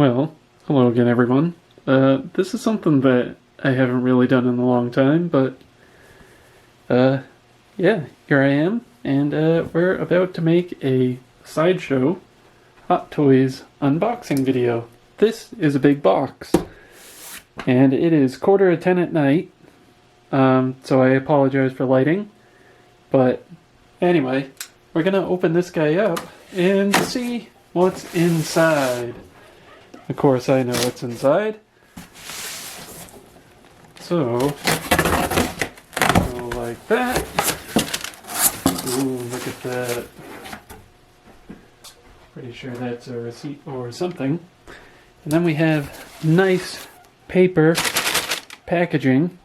Well, hello again everyone. This is something that I haven't really done in a long time, but yeah, here I am, and we're about to make a Sideshow Hot Toys unboxing video. This is a big box, and it is 9:45 at night, so I apologize for lighting, but anyway, we're gonna open this guy up and see what's inside. Of course, I know what's inside. So, go like that. Ooh, look at that. Pretty sure that's a receipt or something. And then we have nice paper packaging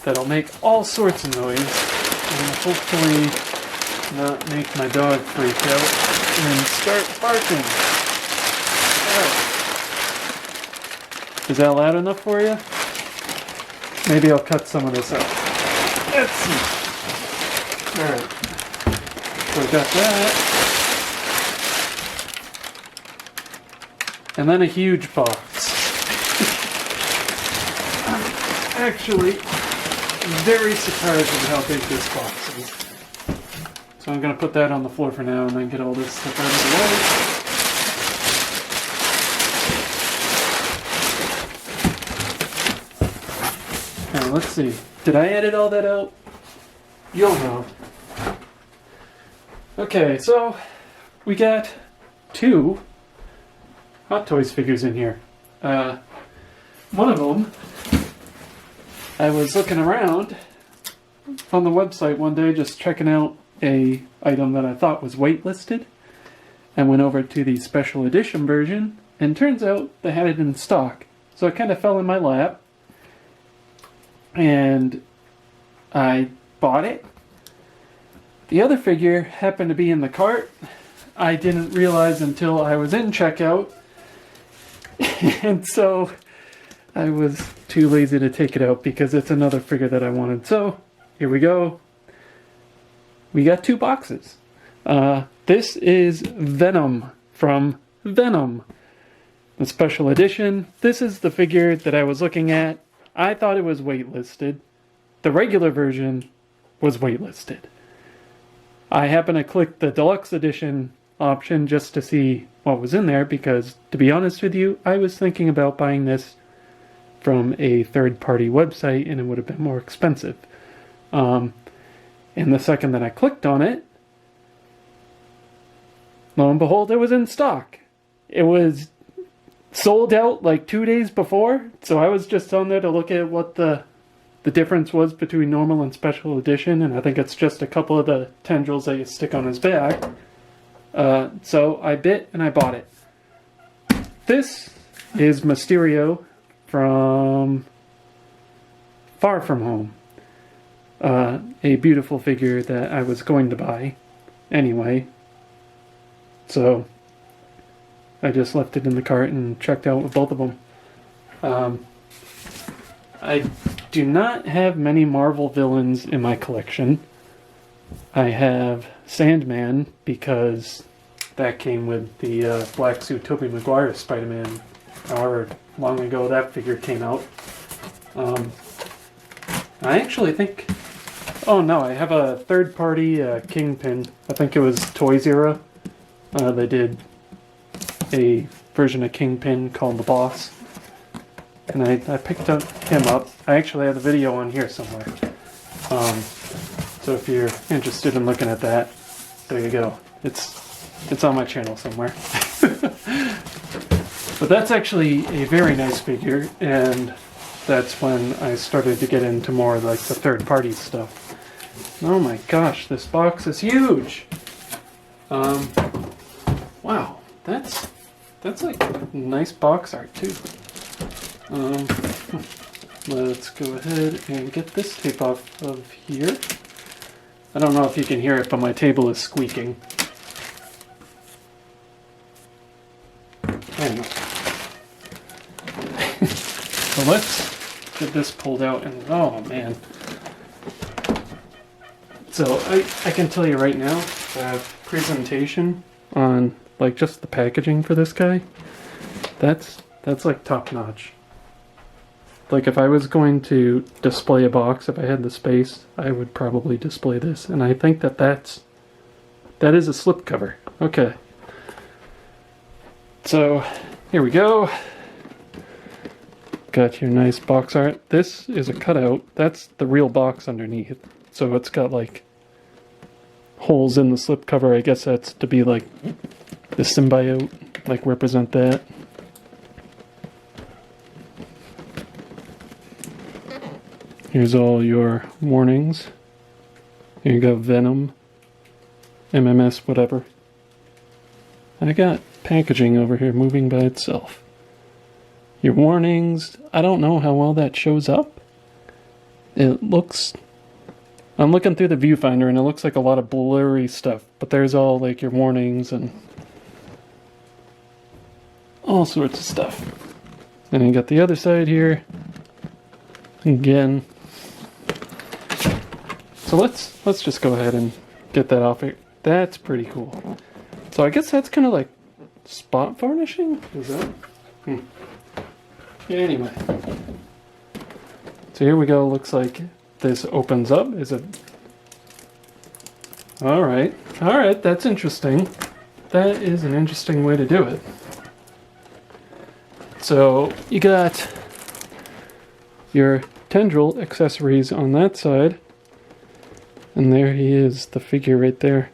that'll make all sorts of noise and hopefully not make my dog freak out and start barking. Is that loud enough for you? Maybe I'll cut some of this out. Let's see. Alright. So we got that. And then a huge box. I'm actually very surprised at how big this box is. So I'm going to put that on the floor for now and then get all this stuff out of the way. Let's see. Did I edit all that out? You'll know. Okay, so we got 2 Hot Toys figures in here. One of them, I was looking around on the website one day just checking out a item that I thought was waitlisted. I went over to the special edition version, and turns out they had it in stock. So it kind of fell in my lap. And I bought it. The other figure happened to be in the cart. I didn't realize until I was in checkout. And so I was too lazy to take it out because it's another figure that I wanted. So here we go. We got 2 boxes. This is Venom from Venom, the special edition. This is the figure that I was looking at. I thought it was waitlisted. The regular version was waitlisted. I happened to click the deluxe edition option just to see what was in there because, to be honest with you, I was thinking about buying this from a third-party website and it would have been more expensive. And the second that I clicked on it, lo and behold, it was in stock. It was sold out like 2 days before, so I was just on there to look at what the difference was between normal and special edition, and I think it's just a couple of the tendrils that you stick on his back. So I bit and I bought it. This is Mysterio from Far From Home. A beautiful figure that I was going to buy anyway. So I just left it in the cart and checked out with both of them. I do not have many Marvel villains in my collection. I have Sandman because that came with the black suit Tobey Maguire Spider-Man, however long ago that figure came out. I actually think... Oh no, I have a third-party Kingpin. I think it was Toys Era. They did a version of Kingpin called The Boss. And I picked him up. I actually have the video on here somewhere. So if you're interested in looking at that, there you go. It's on my channel somewhere. But that's actually a very nice figure, and that's when I started to get into more like the third-party stuff. Oh my gosh, this box is huge! Wow, that's like nice box art too. Let's go ahead and get this tape off of here. I don't know if you can hear it, but my table is squeaking. Anyway. So let's get this pulled out and oh man. So I can tell you right now, the presentation on like just the packaging for this guy That's like top notch. Like if I was going to display a box, if I had the space, I would probably display this. And I think that that is a slipcover. Okay. So here we go. Got your nice box art. This is a cutout. That's the real box underneath. So it's got like holes in the slipcover. I guess that's to be like the symbiote, like represent that. Here's all your warnings. Here you go, Venom, MMS, whatever. I got packaging over here moving by itself. Your warnings, I don't know how well that shows up. It looks... I'm looking through the viewfinder and it looks like a lot of blurry stuff, but there's all like your warnings and all sorts of stuff. And you got the other side here. Again. So let's just go ahead and get that off here. That's pretty cool. So I guess that's kind of like spot varnishing? Is that? Yeah, anyway. So here we go. Looks like this opens up. Is it? Alright. Alright, that's interesting. That is an interesting way to do it. So you got your tendril accessories on that side. And there he is, the figure right there.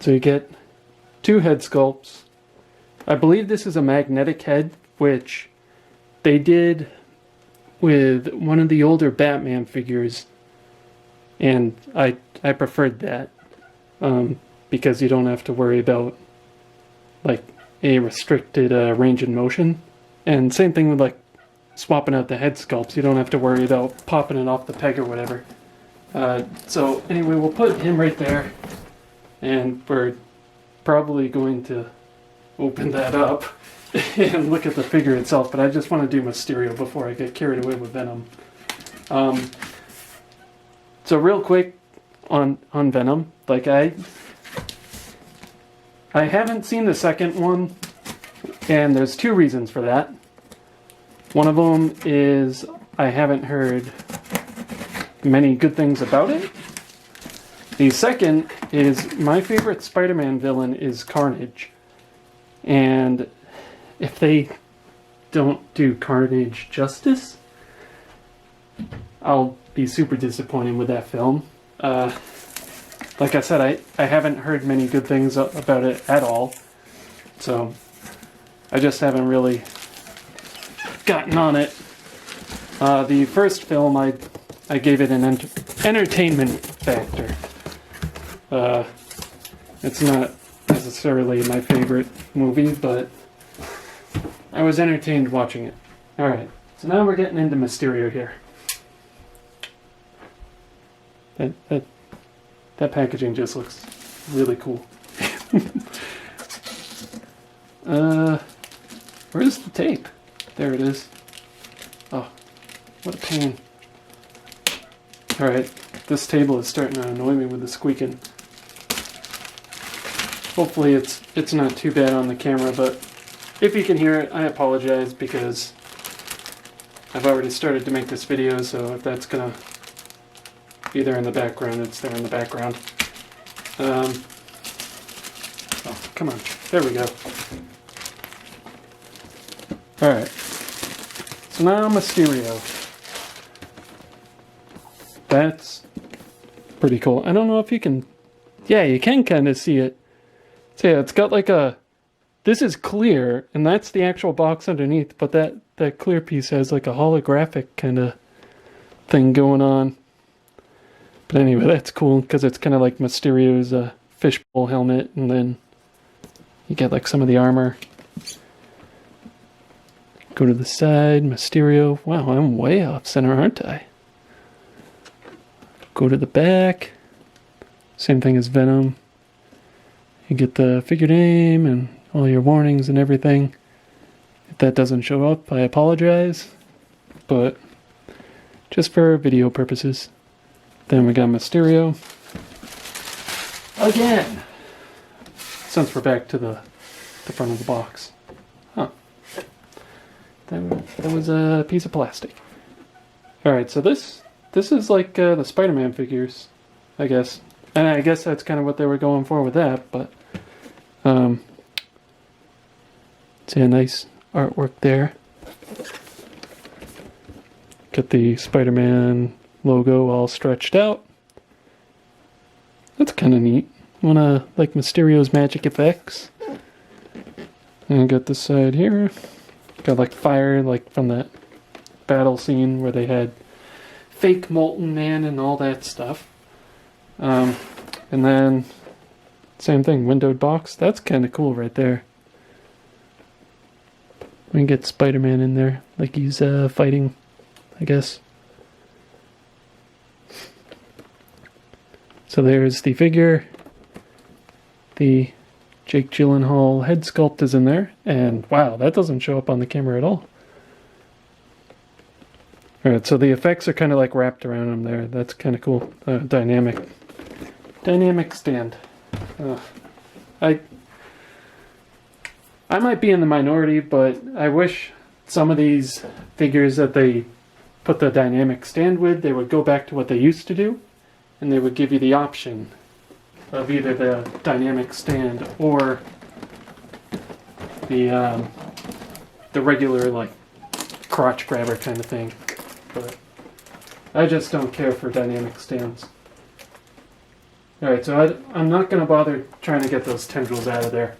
So you get 2 head sculpts. I believe this is a magnetic head, which they did with one of the older Batman figures. And I preferred that. Because you don't have to worry about like a restricted range of motion. And same thing with like swapping out the head sculpts. You don't have to worry about popping it off the peg or whatever. So anyway, we'll put him right there, and we're probably going to open that up and look at the figure itself, but I just want to do Mysterio before I get carried away with Venom. So real quick on Venom, like I haven't seen the second one, and there's 2 reasons for that. One of them is I haven't heard many good things about it. The second is my favorite Spider-Man villain is Carnage. And if they don't do Carnage justice, I'll be super disappointed with that film. Like I said, I haven't heard many good things about it at all. So I just haven't really gotten on it. The first film, I gave it an entertainment factor. It's not necessarily my favorite movie, but I was entertained watching it. Alright, so now we're getting into Mysterio here. That packaging just looks really cool. Where's the tape? There it is. Oh, what a pain. Alright, this table is starting to annoy me with the squeaking. Hopefully it's not too bad on the camera, but if you can hear it, I apologize because I've already started to make this video, so if that's gonna be there in the background, it's there in the background. Oh, come on. There we go. Alright. So now Mysterio. That's pretty cool. I don't know if you can... Yeah, you can kind of see it. So yeah, it's got like a... This is clear, and that's the actual box underneath, but that clear piece has like a holographic kind of thing going on. But anyway, that's cool, because it's kind of like Mysterio's fishbowl helmet, and then you get like some of the armor. Go to the side, Mysterio. Wow, I'm way off center, aren't I? Go to the back. Same thing as Venom. You get the figure name and all your warnings and everything. If that doesn't show up, I apologize. But just for video purposes. Then we got Mysterio. Again! Since we're back to the front of the box. Huh. That was a piece of plastic. Alright, so this is like the Spider-Man figures, I guess. And I guess that's kind of what they were going for with that, but... see a nice artwork there. Got the Spider-Man logo all stretched out. That's kind of neat. Wanna like Mysterio's magic effects. And got this side here. Got like fire, like from that battle scene where they had fake Molten Man and all that stuff. And then same thing, windowed box. That's kind of cool right there. We can get Spider-Man in there, like he's fighting, I guess. So there's the figure. The Jake Gyllenhaal head sculpt is in there. And wow, that doesn't show up on the camera at all. Alright, so the effects are kind of like wrapped around him there. That's kind of cool. Dynamic stand. I might be in the minority, but I wish some of these figures that they put the dynamic stand with, they would go back to what they used to do, and they would give you the option of either the dynamic stand or the regular like crotch grabber kind of thing. But I just don't care for dynamic stands. Alright, so I'm not going to bother trying to get those tendrils out of there.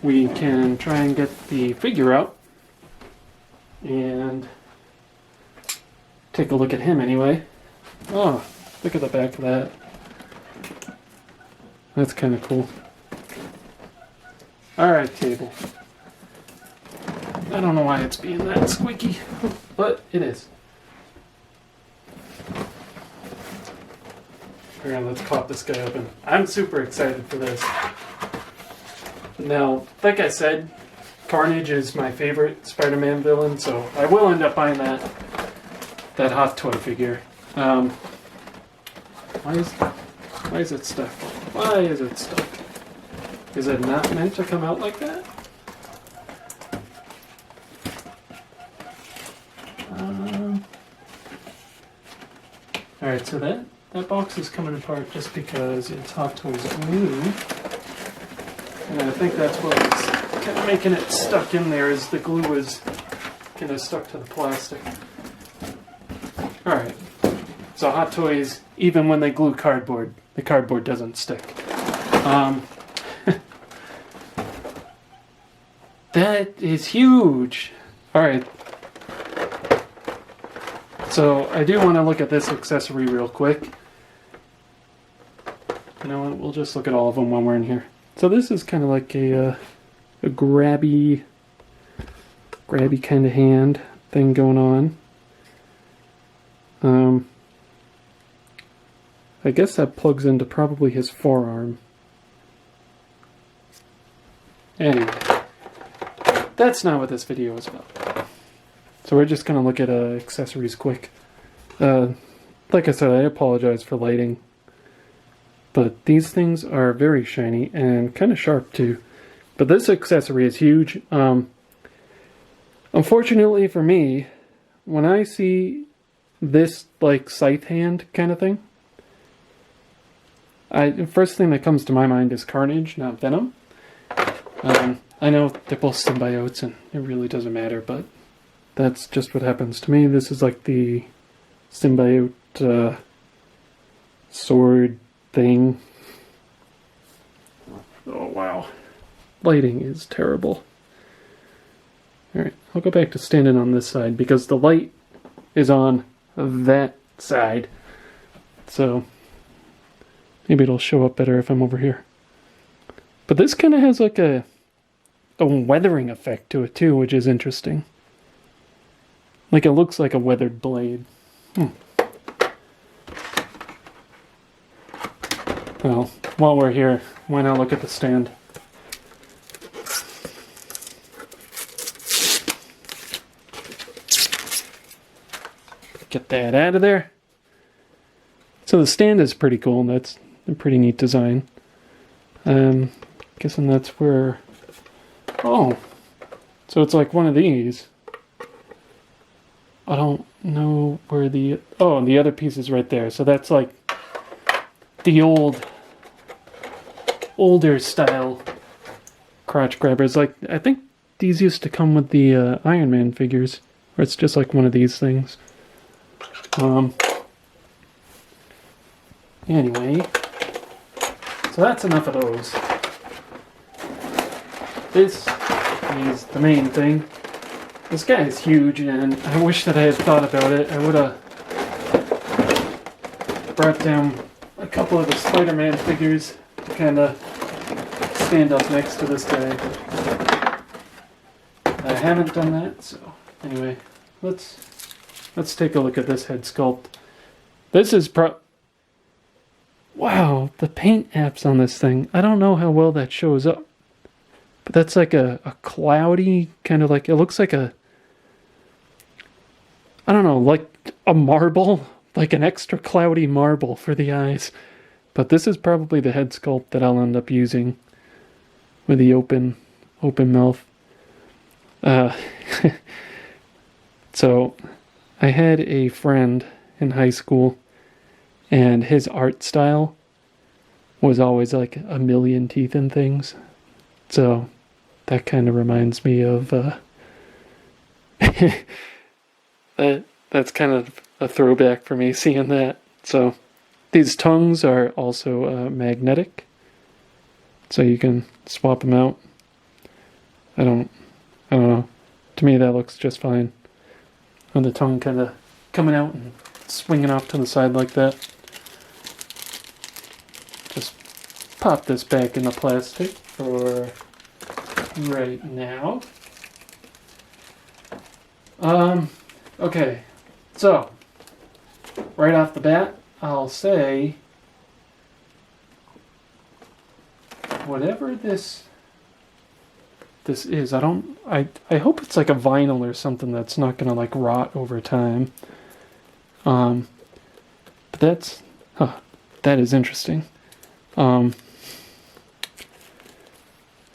We can try and get the figure out and take a look at him anyway. Oh, look at the back of that. That's kind of cool. Alright, table. I don't know why it's being that squeaky, but it is. Alright, let's pop this guy open. I'm super excited for this. Now, like I said, Carnage is my favorite Spider-Man villain, so I will end up buying that Hot Toy figure. Why is it stuck? Why is it stuck? Is it not meant to come out like that? Alright, so that box is coming apart just because it's Hot Toys glue. And I think that's what was kind of making it stuck in there, is the glue was kind of stuck to the plastic. Alright, so Hot Toys, even when they glue cardboard, the cardboard doesn't stick. That is huge! Alright. So I do want to look at this accessory real quick. You know what, we'll just look at all of them when we're in here. So this is kind of like a grabby kind of hand thing going on. I guess that plugs into probably his forearm. Anyway, that's not what this video is about. So we're just going to look at accessories quick. Like I said, I apologize for lighting. But these things are very shiny and kind of sharp too. But this accessory is huge. Unfortunately for me, when I see this like scythe hand kind of thing, the first thing that comes to my mind is Carnage, not Venom. I know they're both symbiotes and it really doesn't matter, but that's just what happens to me. This is like the symbiote sword thing. Oh wow. Lighting is terrible. Alright, I'll go back to standing on this side because the light is on that side. So maybe it'll show up better if I'm over here. But this kind of has like a weathering effect to it too, which is interesting. Like it looks like a weathered blade. Well, while we're here, why not look at the stand? Get that out of there. So the stand is pretty cool. That's a pretty neat design. Guessing that's where... Oh! So it's like one of these. I don't know where the... Oh, the other piece is right there. So that's like the older style crotch grabbers. Like, I think these used to come with the Iron Man figures. Or it's just like one of these things. Anyway. So that's enough of those. This is the main thing. This guy is huge, and I wish that I had thought about it. I would have brought down a couple of the Spider-Man figures to kind of stand up next to this guy. I haven't done that, so anyway, let's take a look at this head sculpt. This is wow, the paint apps on this thing. I don't know how well that shows up. But that's like a cloudy, kind of like, it looks like a, I don't know, like a marble, like an extra cloudy marble for the eyes. But this is probably the head sculpt that I'll end up using with the open mouth. So I had a friend in high school, and his art style was always like a million teeth and things. So that kind of reminds me of that's kind of a throwback for me seeing that. So these tongues are also magnetic, so you can swap them out. I don't know. To me, that looks just fine. And the tongue kind of coming out and swinging off to the side like that. Just pop this back in the plastic for right now. Okay, so right off the bat, I'll say whatever this is, I hope it's like a vinyl or something that's not gonna like rot over time. But that is interesting.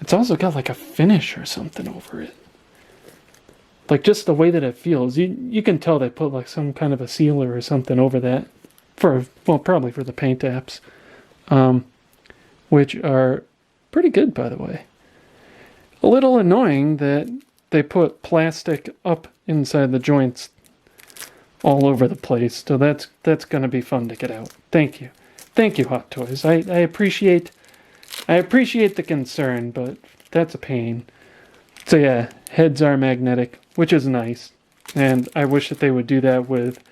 It's also got like a finish or something over it. Like just the way that it feels. You can tell they put like some kind of a sealer or something over that. Probably for the paint apps. Which are pretty good, by the way. A little annoying that they put plastic up inside the joints all over the place. So that's going to be fun to get out. Thank you. Thank you, Hot Toys. I appreciate the concern, but that's a pain. So yeah, heads are magnetic, which is nice. And I wish that they would do that with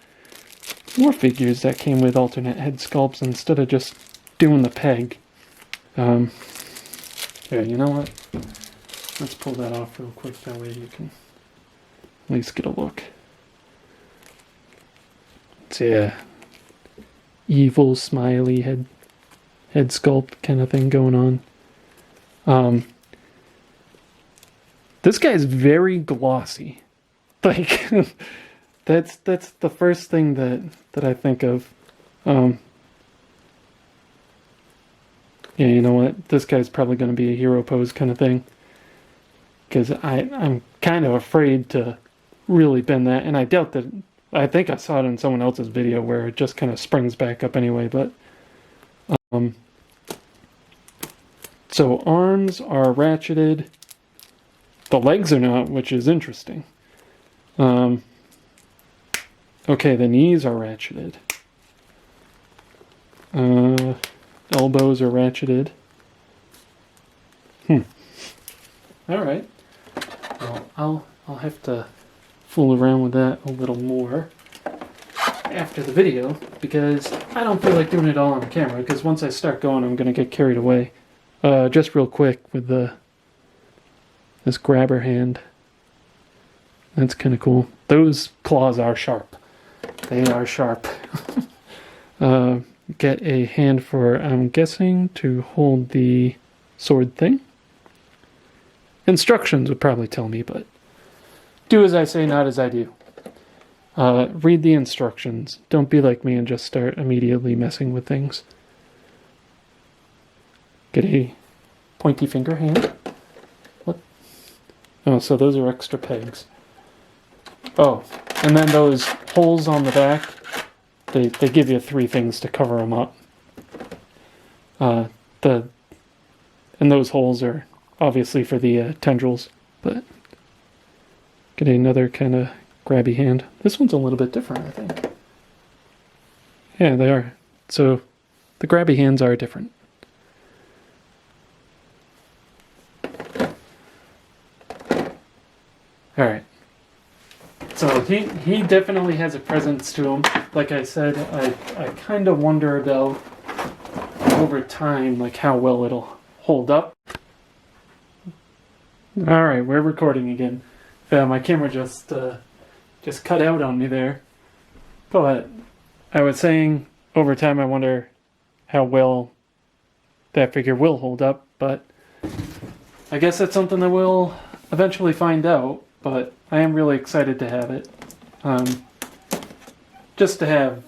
more figures that came with alternate head sculpts instead of just doing the peg. Yeah, you know what? Let's pull that off real quick, that way you can at least get a look. So yeah, evil, smiley head sculpt kind of thing going on. This guy's very glossy. Like, that's the first thing that I think of. Yeah, you know what? This guy's probably going to be a hero pose kind of thing. Because I'm kind of afraid to really bend that. And I doubt that... I think I saw it in someone else's video where it just kind of springs back up anyway. But so arms are ratcheted. The legs are not, which is interesting. Okay, the knees are ratcheted. Elbows are ratcheted. Alright. Well, I'll have to fool around with that a little more after the video, because I don't feel like doing it all on camera, because once I start going, I'm going to get carried away. Just real quick with this grabber hand. That's kind of cool. Those claws are sharp. They are sharp. Get a hand for, I'm guessing, to hold the sword thing. Instructions would probably tell me, but do as I say, not as I do. Read the instructions. Don't be like me and just start immediately messing with things. Get a pointy finger hand. What? Oh, so those are extra pegs. Oh, And then those holes on the back, they give you 3 things to cover them up. And those holes are obviously for the tendrils, but getting another kind of grabby hand. This one's a little bit different, I think. Yeah, they are. So the grabby hands are different. Alright. So he definitely has a presence to him. Like I said, I kind of wonder about over time, like how well it'll hold up. Alright, we're recording again. My camera just cut out on me there. But I was saying, over time I wonder how well that figure will hold up, but I guess that's something that we'll eventually find out, but I am really excited to have it. Just to have,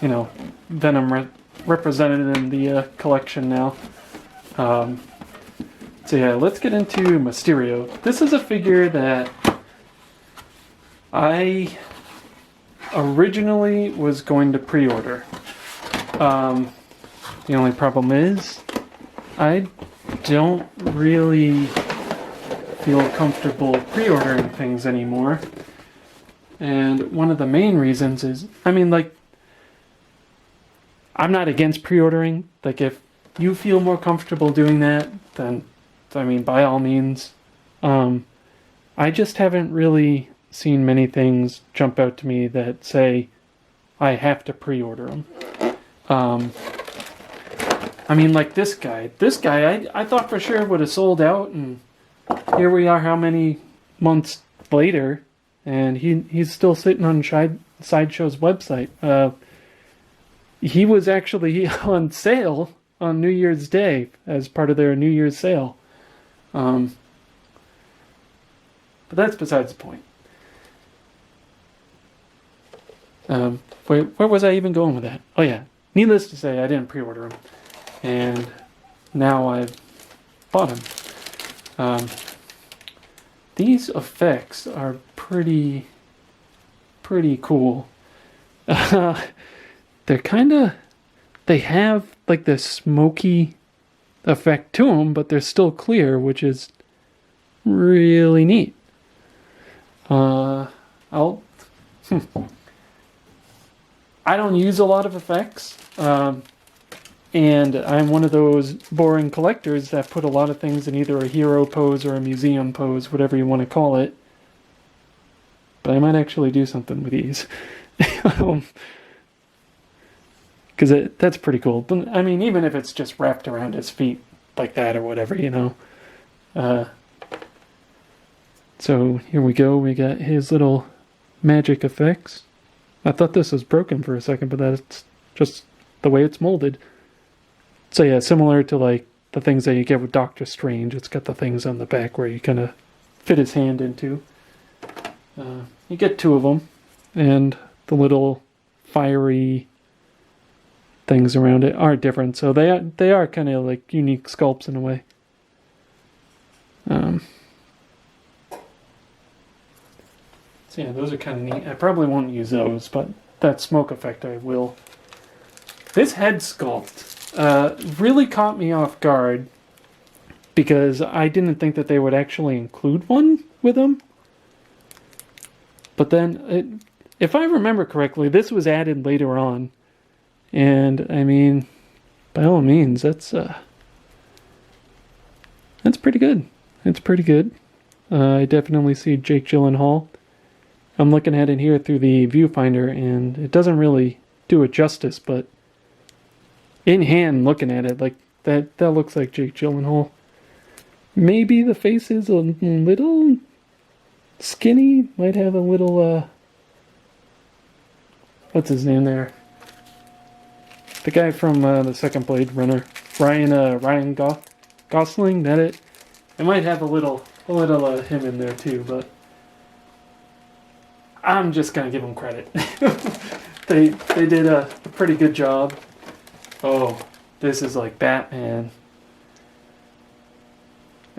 you know, Venom represented in the collection now. So yeah, let's get into Mysterio. This is a figure that I originally was going to pre-order. The only problem is I don't really feel comfortable pre-ordering things anymore. And one of the main reasons is, I mean, like, I'm not against pre-ordering. Like, if you feel more comfortable doing that, then, I mean, by all means. I just haven't really seen many things jump out to me that say I have to pre-order them. I mean, like this guy. This guy, I thought for sure would have sold out, and here we are how many months later, and he's still sitting on Sideshow's website. He was actually on sale on New Year's Day as part of their New Year's sale. But that's besides the point. Where was I even going with that? Oh yeah, needless to say, I didn't pre-order them, and now I've bought them. These effects are pretty cool. They're they have like this smoky effect to them, but they're still clear, which is really neat. I don't use a lot of effects, and I'm one of those boring collectors that put a lot of things in either a hero pose or a museum pose, whatever you want to call it. But I might actually do something with these. Because that's pretty cool. But, I mean, even if it's just wrapped around his feet like that or whatever, you know. So here we go. We got his little magic effects. I thought this was broken for a second, but that's just the way it's molded. So yeah, similar to like the things that you get with Doctor Strange. It's got the things on the back where you kind of fit his hand into. You get 2 of them, and the little fiery things around it are different. So they are kind of like unique sculpts in a way. So yeah, those are kind of neat. I probably won't use those, but that smoke effect I will. This head sculpt really caught me off guard because I didn't think that they would actually include one with them. But then, if I remember correctly, this was added later on. And, I mean, by all means, that's pretty good. It's pretty good. I definitely see Jake Gyllenhaal. I'm looking at it here through the viewfinder, and it doesn't really do it justice, but in hand, looking at it, like that looks like Jake Gyllenhaal. Maybe the face is a little skinny, might have a little, what's his name there? The guy from the second Blade Runner, Ryan Gosling, that it? It might have a little him in there too, but I'm just gonna give them credit. They did a pretty good job. Oh, this is like Batman.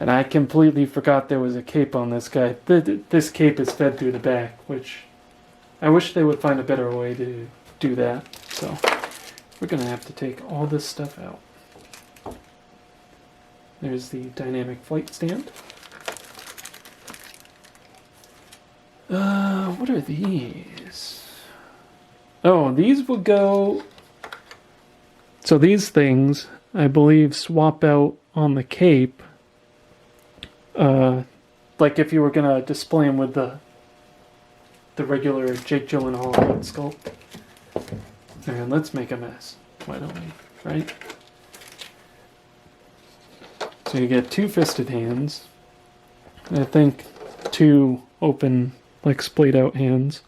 And I completely forgot there was a cape on this guy. This cape is fed through the back, which I wish they would find a better way to do that. So we're going to have to take all this stuff out. There's the dynamic flight stand. What are these? Oh, these will go... So these things, I believe, swap out on the cape. Like if you were going to display them with the regular Jake Gyllenhaal sculpt. And let's make a mess. Why don't we? Right? So you get 2 fisted hands. I think 2 open, like splayed out hands.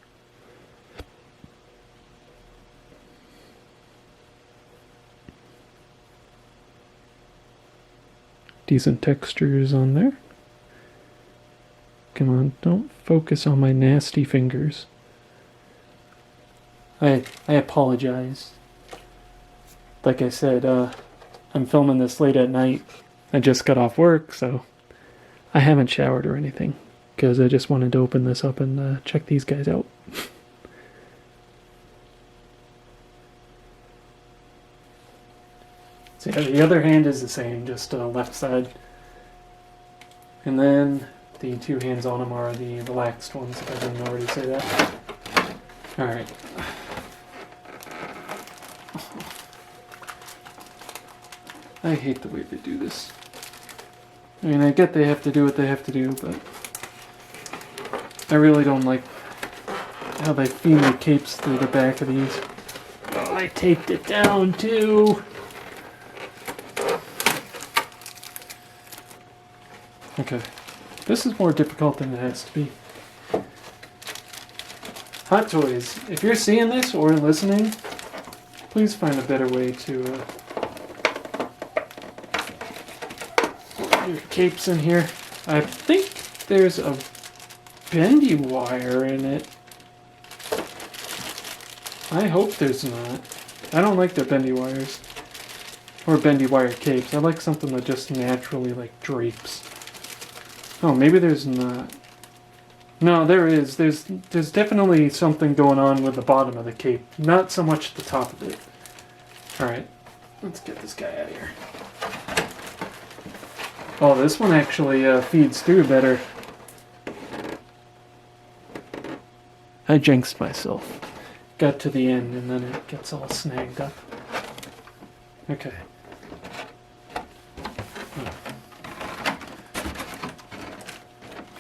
Decent textures on there. Come on, don't focus on my nasty fingers. I apologize. Like I said, I'm filming this late at night. I just got off work, so I haven't showered or anything. Because I just wanted to open this up and check these guys out. So yeah, the other hand is the same, just left side. And then the 2 hands on them are the relaxed ones, if I didn't already say that. Alright. I hate the way they do this. I mean, I get they have to do what they have to do, but I really don't like how they feed the capes through the back of these. Oh, I taped it down too! Okay. This is more difficult than it has to be. Hot Toys, if you're seeing this or listening, please find a better way to put your capes in here. I think there's a bendy wire in it. I hope there's not. I don't like the bendy wires. Or bendy wire capes. I like something that just naturally like drapes. Oh, maybe there's not. No, there is. There's definitely something going on with the bottom of the cape. Not so much the top of it. Alright, let's get this guy out of here. Oh, this one actually feeds through better. I jinxed myself. Got to the end and then it gets all snagged up. Okay.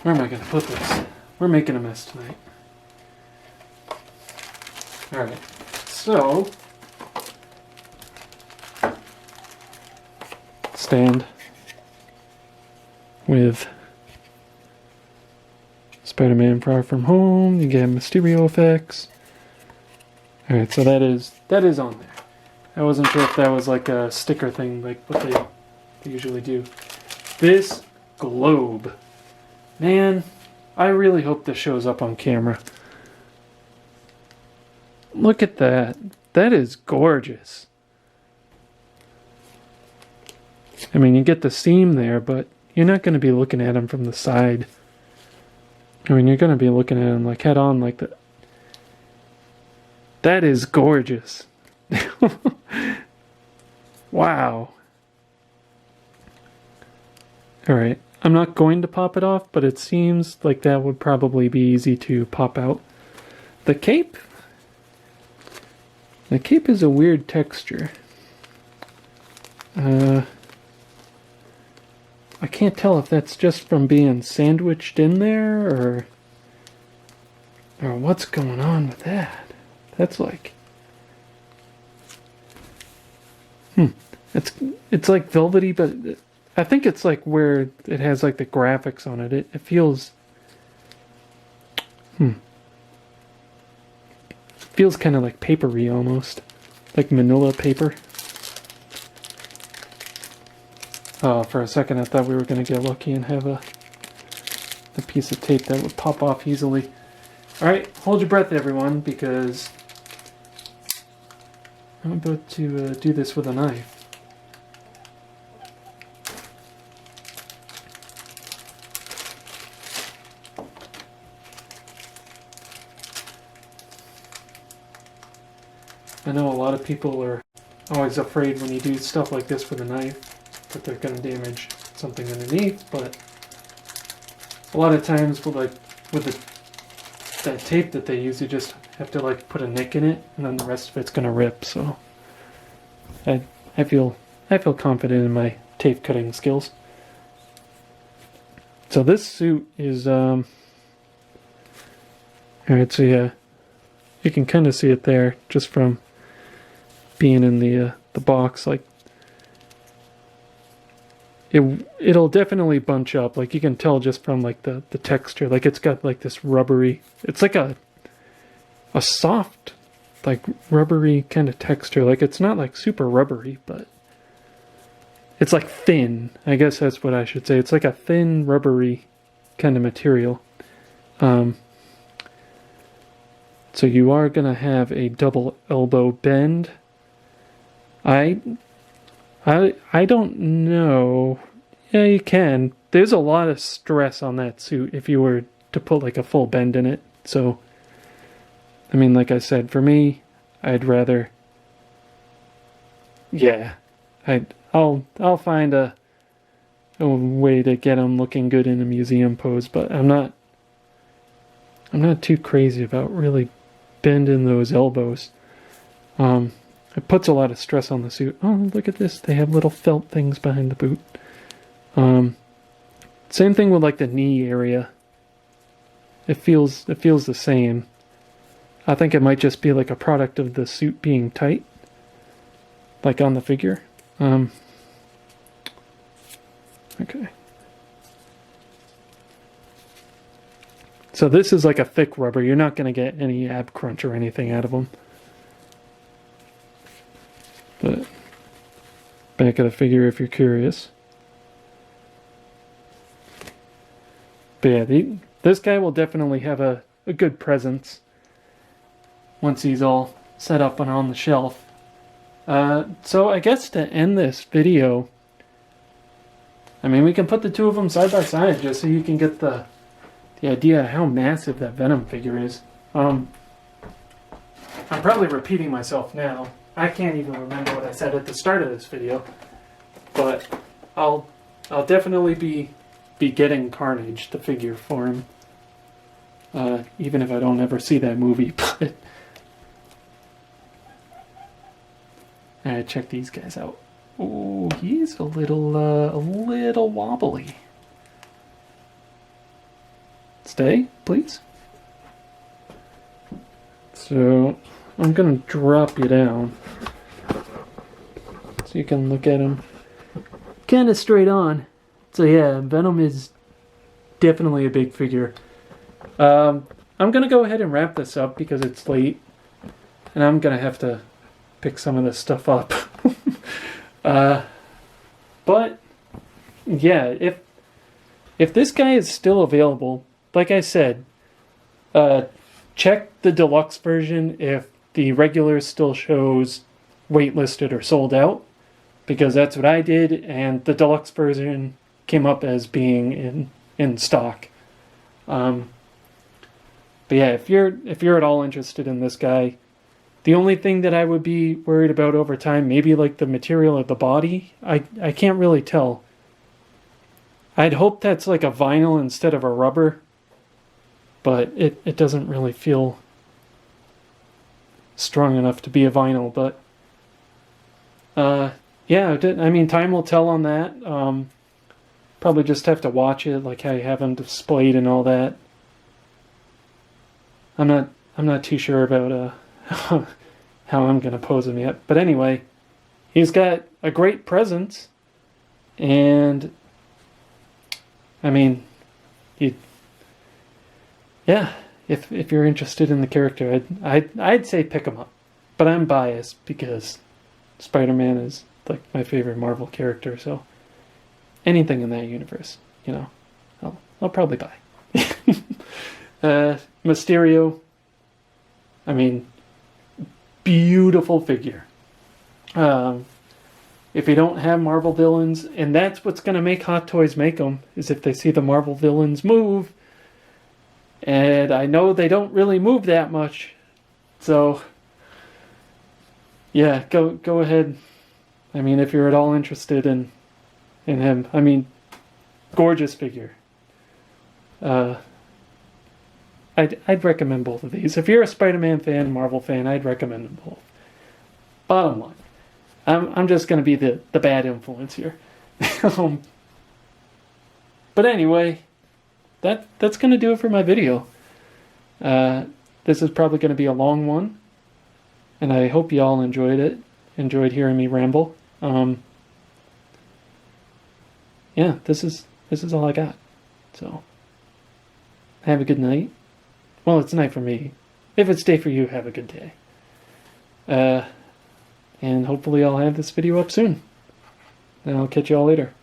Where am I going to put this? We're making a mess tonight. Alright, so... stand with Spider-Man Far From Home. You get Mysterio effects. Alright, so that is on there. I wasn't sure if that was like a sticker thing, like what they usually do. This globe. Man, I really hope this shows up on camera. Look at that. That is gorgeous. I mean, you get the seam there, but you're not going to be looking at them from the side. I mean, you're going to be looking at them like head on like that. That is gorgeous. Wow. Alright. I'm not going to pop it off, but it seems like that would probably be easy to pop out. The cape? The cape is a weird texture. I can't tell if that's just from being sandwiched in there, or what's going on with that. That's like... It's like velvety, but... I think it's like where it has like the graphics on it. It feels... Feels kind of like papery almost. Like manila paper. Oh, for a second I thought we were going to get lucky and have a piece of tape that would pop off easily. Alright, hold your breath everyone, because I'm about to do this with a knife. I know a lot of people are always afraid when you do stuff like this with a knife that they're going to damage something underneath, but a lot of times with that tape that they use, you just have to like put a nick in it, and then the rest of it's going to rip. So I feel confident in my tape cutting skills. So this suit is alright, so yeah, you can kind of see it there just from being in the box. Like it'll definitely bunch up. Like you can tell just from like the texture. Like it's got like this rubbery. It's like a soft, like rubbery kind of texture. Like it's not like super rubbery, but it's like thin. I guess that's what I should say. It's like a thin, rubbery kind of material. So you are going to have a double elbow bend. I don't know. Yeah, you can. There's a lot of stress on that suit if you were to put like a full bend in it. So, I mean, like I said, for me, I'd rather. Yeah, I'll find a way to get them looking good in a museum pose, but I'm not too crazy about really bending those elbows. It puts a lot of stress on the suit. Oh, look at this. They have little felt things behind the boot. Same thing with like the knee area. It feels the same. I think it might just be like a product of the suit being tight, like on the figure. Okay. So this is like a thick rubber. You're not going to get any ab crunch or anything out of them. But back of the figure if you're curious. But yeah, this guy will definitely have a good presence once he's all set up and on the shelf. So I guess to end this video, I mean, we can put the two of them side by side just so you can get the idea of how massive that Venom figure is. I'm probably repeating myself now. I can't even remember what I said at the start of this video, but I'll definitely be getting Carnage, the figure, for him. Even if I don't ever see that movie. But alright, check these guys out. Oh, he's a little wobbly. Stay, please. So I'm gonna drop you down so you can look at him kind of straight on. So yeah, Venom is definitely a big figure. I'm gonna go ahead and wrap this up because it's late, and I'm gonna have to pick some of this stuff up. But yeah, if this guy is still available, like I said, check the deluxe version if the regular still shows waitlisted or sold out, because that's what I did, and the deluxe version came up as being in stock. But yeah, if you're at all interested in this guy, the only thing that I would be worried about over time, maybe like the material of the body. I can't really tell. I'd hope that's like a vinyl instead of a rubber, but it doesn't really feel strong enough to be a vinyl. But yeah, I mean, time will tell on that. Probably just have to watch it, like how you have them displayed and all that. I'm not too sure about how I'm gonna pose him yet. But anyway, he's got a great presence, and I mean, yeah, if you're interested in the character, I'd say pick him up. But I'm biased because Spider-Man is like my favorite Marvel character, so anything in that universe, you know, I'll probably buy. Mysterio, I mean, beautiful figure. If you don't have Marvel villains, and that's what's going to make Hot Toys make them, is if they see the Marvel villains move. And I know they don't really move that much. So, yeah, go ahead. I mean, if you're at all interested in him, I mean, gorgeous figure. I'd recommend both of these. If you're a Spider-Man fan, Marvel fan, I'd recommend them both. Bottom line, I'm just going to be the bad influence here. But anyway, that's going to do it for my video. This is probably going to be a long one, and I hope you all enjoyed it. Enjoyed hearing me ramble. Yeah, this is all I got. So, have a good night. Well, it's night for me. If it's day for you, have a good day. And hopefully I'll have this video up soon. And I'll catch you all later.